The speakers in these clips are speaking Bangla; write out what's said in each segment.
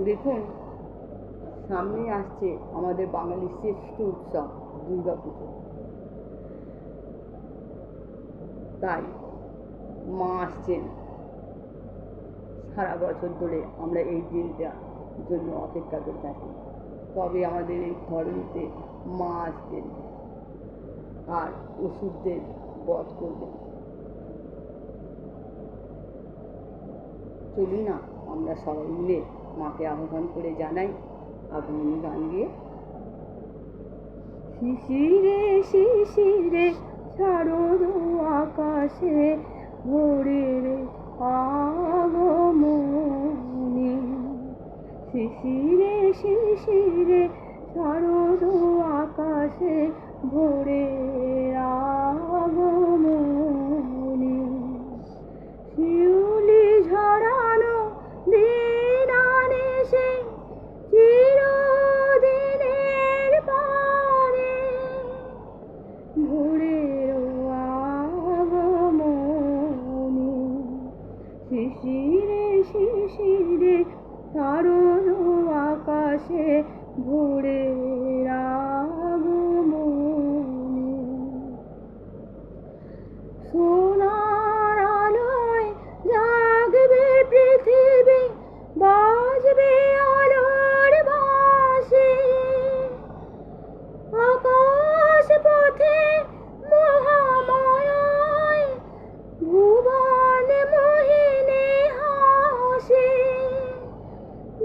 দেখুন, সামনে আসছে আমাদের বাঙালির শ্রেষ্ঠ উৎসব দুর্গা পুজো। তাই মা আসছেন, সারা বছর ধরে আমরা এই দিনটার জন্য অপেক্ষা করে থাকি। তবে আমাদের এই ধরনীতে মা আসবেন আর অসুরদের বধ করবেন। চলুন না আমরা সবাই মিলে মাকে আহ্বান করে জানাই আপনি গান গিয়ে। শিশিরে শিশিরে শারদ আকাশে ভোরের আগমনী। শিশিরে শিশিরে শারদ আকাশে ভোরের আগমনী। শিউলি ঝরানো দিন আনেছে চিরদিনের পানে। ভোরের আগমনী। শিশিরে শিশিরে শারদ আকাশে ভোরের আগমনী। সোনার আলোয় জাগবে পৃথিবী, বাজবে আলোর বাঁশি। আকাশ পথে মহামায়ায় ভুবন মোহিনী হাসি।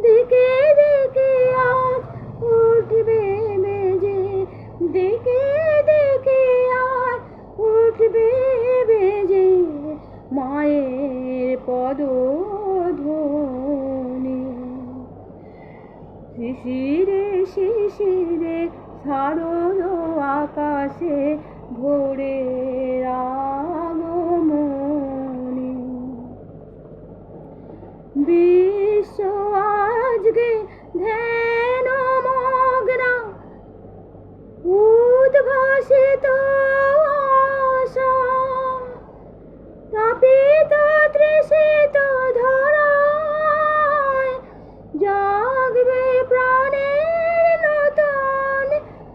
দিকে দিকে আজ উঠবে বেজে, দিকে দিকে আজ উঠবে বেজে মায়ের পদধ্বনি। শিশিরে শিশিরে শারদ আকাশে ভোরের আগমনী। বিশ্ব আজকে ধ্যান মগ্ন, উদ্ভাসিত আশা। তাপিত তৃষিত ধরায় জাগবে প্রাণের নতুন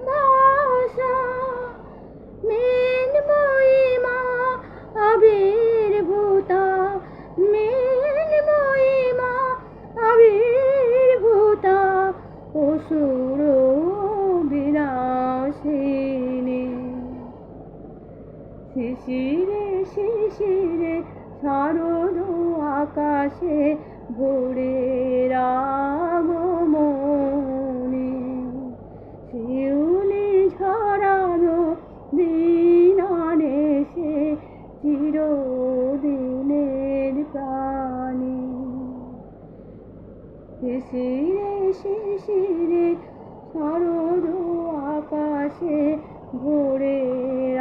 ভাষা। মৃন্ময়ী মা আবির্ভূতা, মৃন্ময়ী মা আবির্ভূতা অসুর বিনাশিনী। শিশিরে শিশিরে শারদ আকাশে ভোরের আগমনী। শিউলি ঝরানো দিন আনেছে চিরদিনের প্রাণী। শিশিরে শিশিরে শারদ আকাশে ভোরের